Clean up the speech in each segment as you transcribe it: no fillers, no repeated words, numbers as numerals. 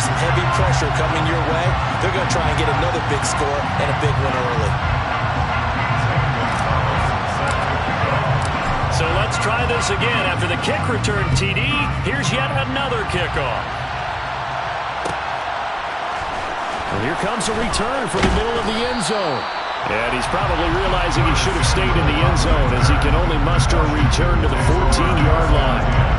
with some heavy pressure coming your way, they're going to try and get another big score and a big one early. So let's try this again. After the kick return TD, here's yet another kickoff. Well, here comes a return from the middle of the end zone. And he's probably realizing he should have stayed in the end zone as he can only muster a return to the 14-yard line.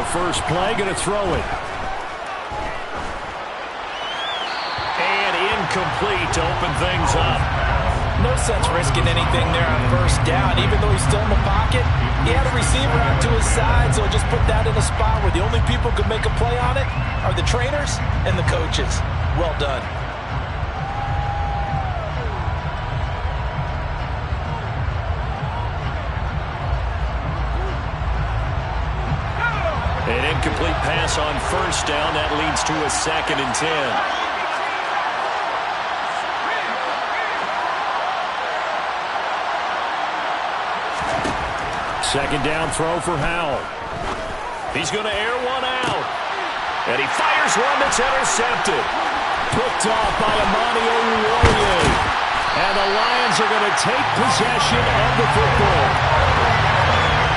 First play, going to throw it. And incomplete to open things up. No sense risking anything there on first down. Even though he's still in the pocket, he had a receiver out to his side, so just put that in a spot where the only people who can make a play on it are the trainers and the coaches. Well done. An incomplete pass on first down. That leads to a 2nd and 10. Second down throw for Howell. He's going to air one out. And he fires one that's intercepted. Picked off by Amani Oruwariye. And the Lions are going to take possession of the football.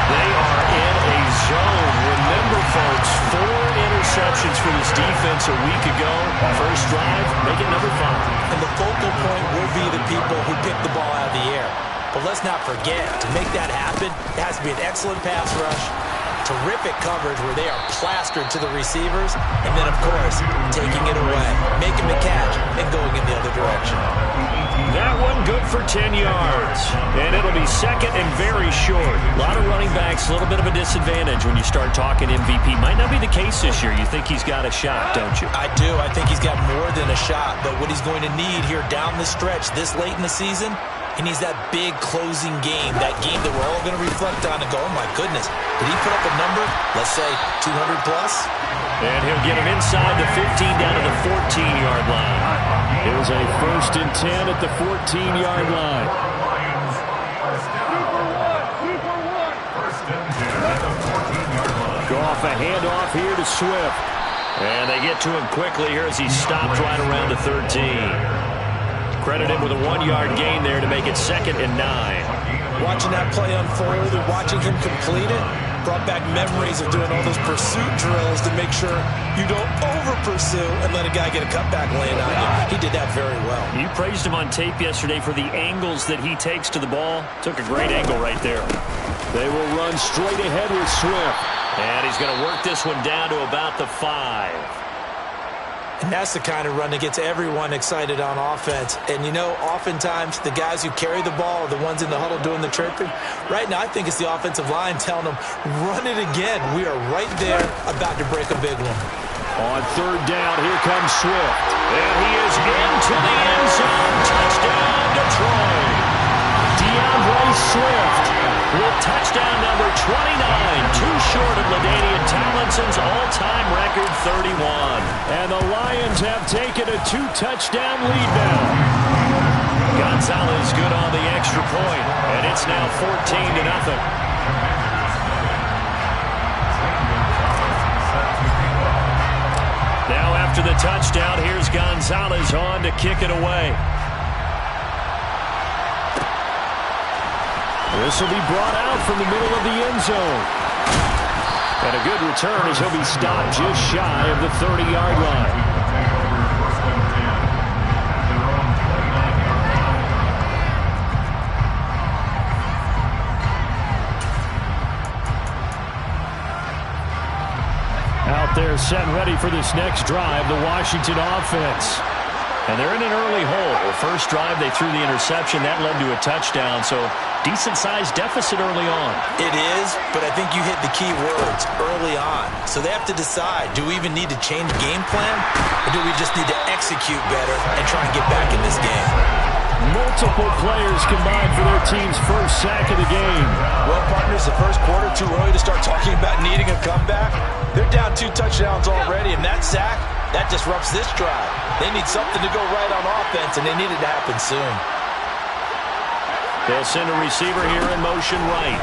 They are in a zone. Remember, folks, 4 interceptions for this defense a week ago. First drive, make it number 5. And the focal point will be the people who pick the ball out of the air. But let's not forget, to make that happen, it has to be an excellent pass rush, terrific coverage where they are plastered to the receivers, and then, of course, taking it away, making the catch, and going in the other direction. That one good for 10 yards. And it'll be second and very short. A lot of running backs, a little bit of a disadvantage when you start talking MVP. Might not be the case this year. You think he's got a shot, don't you? I do. I think he's got more than a shot. But what he's going to need here down the stretch this late in the season, he needs that big closing game, that game that we're all going to reflect on and go, oh, my goodness, did he put up a number, let's say 200 plus? And he'll get him inside the 15 down to the 14-yard line. It was a 1st and 10 at the 14-yard line. Goff a handoff here to Swift. And they get to him quickly here as he stopped right around the 13. Credit him with a 1-yard gain there to make it 2nd and 9. Watching that play unfold and watching him complete it brought back memories of doing all those pursuit drills to make sure you don't over-pursue and let a guy get a cutback land on you. He did that very well. You praised him on tape yesterday for the angles that he takes to the ball. Took a great angle right there. They will run straight ahead with Swift. And he's going to work this one down to about the 5. And that's the kind of run that gets everyone excited on offense. And, you know, oftentimes the guys who carry the ball are the ones in the huddle doing the chirping. Right now, I think it's the offensive line telling them, run it again. We are right there about to break a big one. On 3rd down, here comes Swift. And he is into the end zone. Touchdown, Detroit. DeAndre Swift with touchdown number 29. Too short of LaDainian Tomlinson's all-time record 31. And the Lions have taken a 2-touchdown lead now. Gonzalez good on the extra point. And it's now 14-0. Now after the touchdown, here's Gonzalez on to kick it away. This will be brought out from the middle of the end zone. And a good return as he'll be stopped just shy of the 30-yard line. Out there set and ready for this next drive, the Washington offense. And they're in an early hole. First drive, they threw the interception. That led to a touchdown, so decent-sized deficit early on. It is, but I think you hit the key words, early on. So they have to decide, do we even need to change game plan, or do we just need to execute better and try and get back in this game? Multiple players combined for their team's first sack of the game. Well, partners, the first quarter, too early to start talking about needing a comeback. They're down 2 touchdowns already, and that sack, that disrupts this drive. They need something to go right on offense, and they need it to happen soon. They'll send a receiver here in motion right.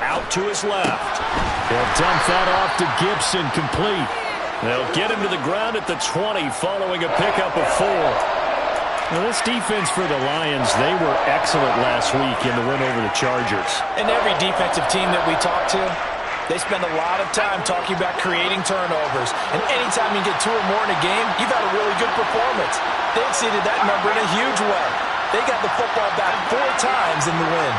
Out to his left. They'll dump that off to Gibson, complete. They'll get him to the ground at the 20 following a pickup of 4. Now, this defense for the Lions, they were excellent last week in the win over the Chargers. And every defensive team that we talk to, they spend a lot of time talking about creating turnovers. And anytime you get 2 or more in a game, you've had a really good performance. They exceeded that number in a huge way. They got the football back 4 times in the win.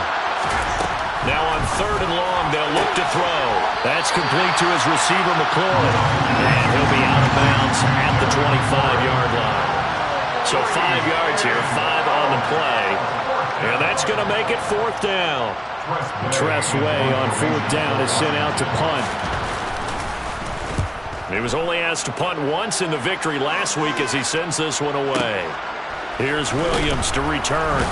Now on 3rd and long, they'll look to throw. That's complete to his receiver, McLaurin. And he'll be out of bounds at the 25-yard line. So 5 yards here, 5 on the play. And that's going to make it 4th down. Tress Way on 4th down is sent out to punt. He was only asked to punt once in the victory last week as he sends this one away. Here's Williams to return.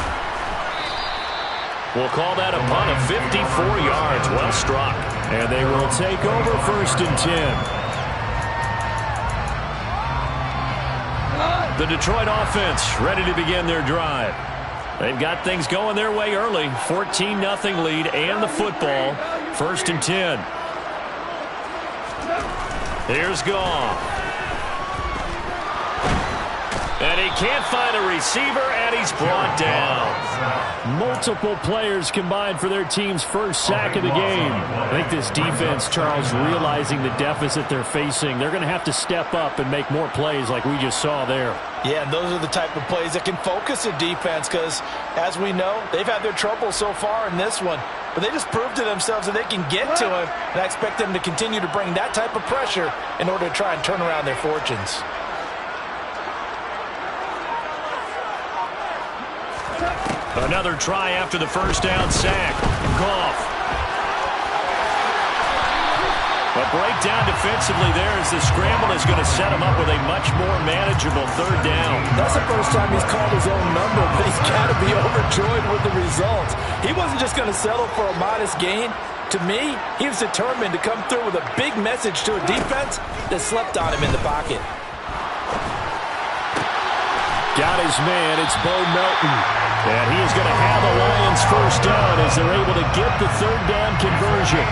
We'll call that a punt of 54 yards. Well struck. And they will take over 1st and 10. The Detroit offense ready to begin their drive. They've got things going their way early. 14-0 lead and the football. 1st and 10. Here's Goff. And he can't find a receiver, and he's brought down. Multiple players combined for their team's first sack of the game. I think this defense, Charles, realizing the deficit they're facing, they're going to have to step up and make more plays like we just saw there. Yeah, and those are the type of plays that can focus a defense because, as we know, they've had their trouble so far in this one. But they just proved to themselves that they can get to him, and I expect them to continue to bring that type of pressure in order to try and turn around their fortunes. Another try after the first down sack. Goff. A breakdown defensively there as the scramble is going to set him up with a much more manageable 3rd down. That's the first time he's called his own number, but he's got to be overjoyed with the results. He wasn't just going to settle for a modest gain. To me, he was determined to come through with a big message to a defense that slept on him in the pocket. Got his man. It's Bo Melton. And he is going to have the Lions first down as they're able to get the 3rd down conversion.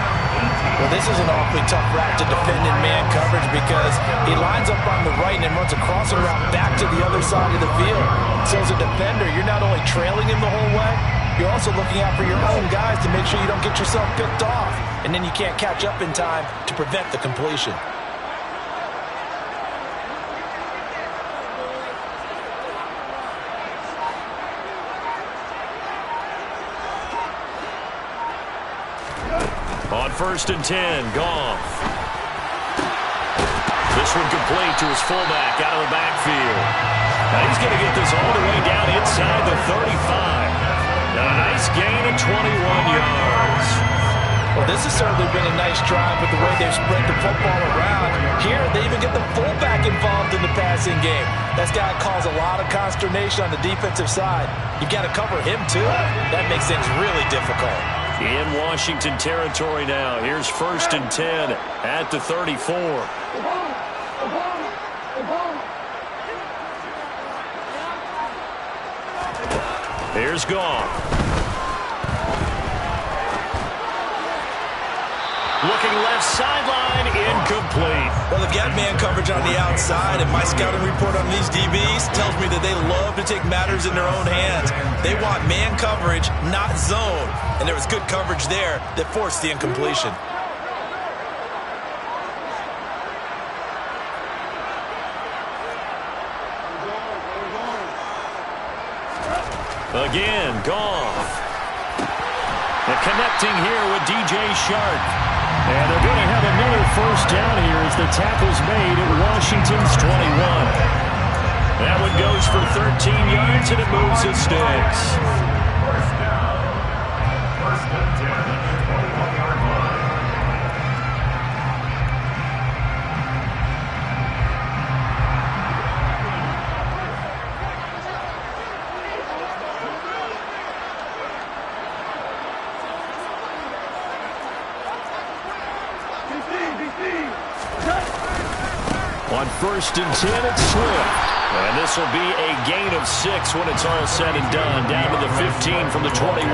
Well, this is an awfully tough route to defend in man coverage because he lines up on the right and then runs a crossing route back to the other side of the field. So as a defender, you're not only trailing him the whole way, you're also looking out for your own guys to make sure you don't get yourself picked off. And then you can't catch up in time to prevent the completion. On 1st and 10, Goff. This one complete to his fullback out of the backfield. Now he's going to get this all the way down inside the 35. A nice gain of 21 yards. Well, this has certainly been a nice drive with the way they've spread the football around. Here, they even get the fullback involved in the passing game. That's got to cause a lot of consternation on the defensive side. You've got to cover him, too. That makes things really difficult. In Washington territory now. Here's 1st and 10 at the 34. Here's Goff. Looking left sideline, incomplete. Well, they've got man coverage on the outside, and my scouting report on these DBs tells me that they love to take matters in their own hands. They want man coverage, not zone. And there was good coverage there that forced the incompletion. Again, Goff. And connecting here with DJ Shark. And they're going to have another first down here as the tackle's made at Washington's 21. That one goes for 13 yards, and it moves his sticks. First down. First and 10 at the 21-yard line. On 1st and 10, it's Swift. And this will be a gain of 6 when it's all said and done. Down to the 15 from the 21.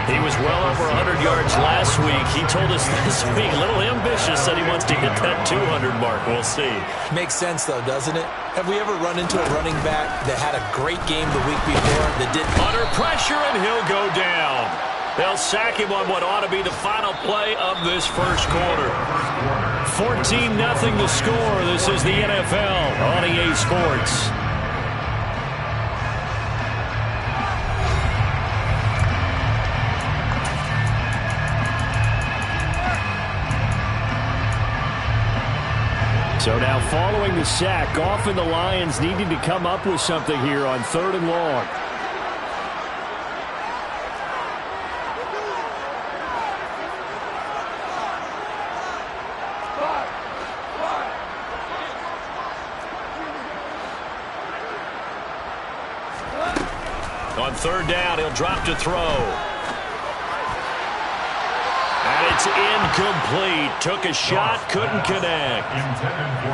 He was well over 100 yards last week. He told us this week, a little ambitious, said he wants to hit that 200 mark. We'll see. Makes sense, though, doesn't it? Have we ever run into a running back that had a great game the week before that didn't? Under pressure, and he'll go down. They'll sack him on what ought to be the final play of this first quarter. 14-0 the score. This is the NFL on EA Sports. So now following the sack, often the Lions needing to come up with something here on 3rd and long. On 3rd down, he'll drop to throw. And it's incomplete. Took a shot, couldn't connect.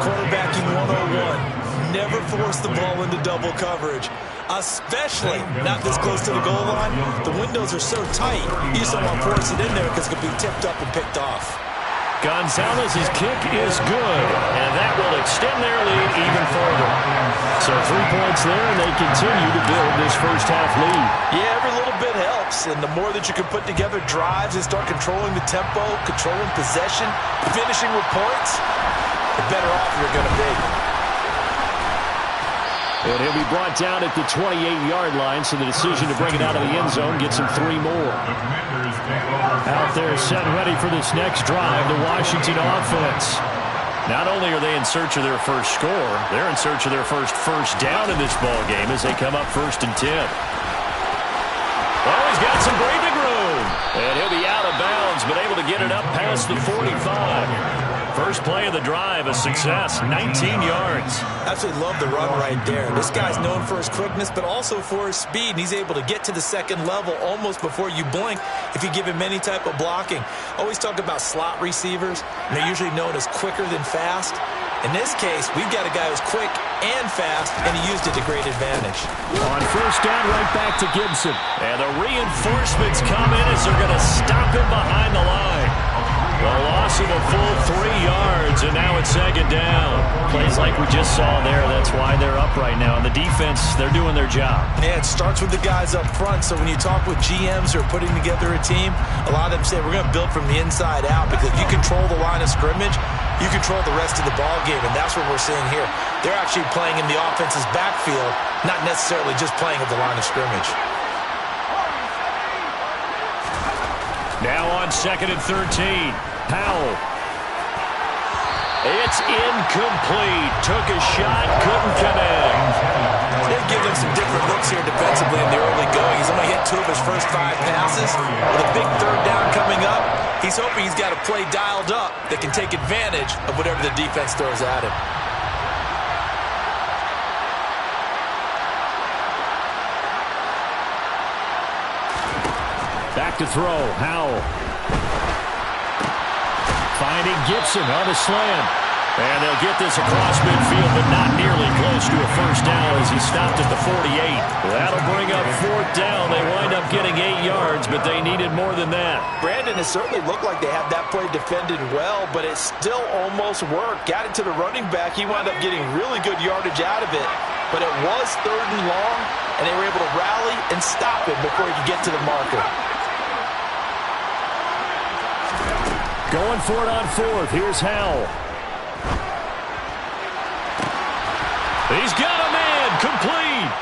Quarterbacking 101. Never force the ball into double coverage, especially not this close to the goal line. The windows are so tight, you just don't want to force it in there because it could be tipped up and picked off. Gonzalez's kick is good, and that will extend their lead even further. So 3 points there, and they continue to build this first half lead. Yeah, every little bit helps, and the more that you can put together drives and start controlling the tempo, controlling possession, finishing with points, the better off you're going to be. And he'll be brought down at the 28-yard line, so the decision to bring it out of the end zone gets him 3 more. Out there set ready for this next drive, the Washington offense. Not only are they in search of their first score, they're in search of their first down in this ball game as they come up 1st and 10. Oh, he's got some breathing room. And he'll be out of bounds, but able to get it up past the 45. First play of the drive, a success, 19 yards. Absolutely love the run right there. This guy's known for his quickness, but also for his speed. And he's able to get to the second level almost before you blink if you give him any type of blocking. Always talk about slot receivers, and they're usually known as quicker than fast. In this case, we've got a guy who's quick and fast, and he used it to great advantage. On 1st down, right back to Gibson. And the reinforcements come in as they're going to stop him behind the line. The loss of a full 3 yards, and now it's 2nd down. Plays like we just saw there. That's why they're up right now. And the defense, they're doing their job. Yeah, it starts with the guys up front. So when you talk with GMs who are putting together a team, a lot of them say we're going to build from the inside out, because if you control the line of scrimmage, you control the rest of the ball game, and that's what we're seeing here. They're actually playing in the offense's backfield, not necessarily just playing at the line of scrimmage. Now on 2nd and 13, Powell. It's incomplete. Took a shot, couldn't connect. They've given him some different looks here defensively in the early going. He's only hit 2 of his first 5 passes. With a big 3rd down coming up, he's hoping he's got a play dialed up that can take advantage of whatever the defense throws at him. Back to throw, Howell. Finding Gibson on the slam. And they'll get this across midfield, but not nearly close to a first down as he stopped at the 48. That'll bring up 4th down. They wind up getting 8 yards, but they needed more than that. Brandon, it certainly looked like they had that play defended well, but it still almost worked. Got it to the running back. He wound up getting really good yardage out of it, but it was 3rd and long, and they were able to rally and stop him before he could get to the marker. Going for it on 4th. Here's Howell. He's got a man, complete.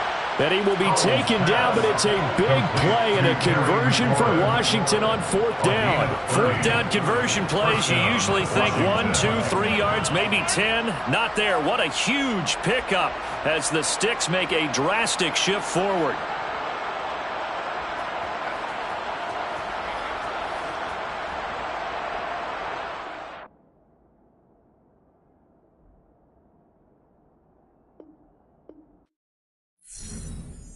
And he will be taken down, but it's a big play and a conversion for Washington on 4th down. 4th down conversion plays, you usually think 1, 2, 3 yards, maybe 10. Not there. What a huge pickup as the Sticks make a drastic shift forward.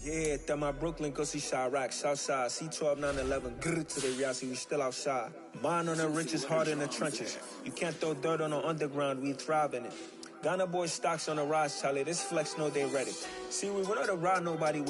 Yeah, that my Brooklyn, go see Chirac, Southside, C12, 911, grrr to the Yassi, we still outside. Mine on the riches, hard in the trenches. You can't throw dirt on the underground, we thrive in it. Ghana boy stocks on the rise, Charlie. This flex know they ready. See, we went on to ride nobody.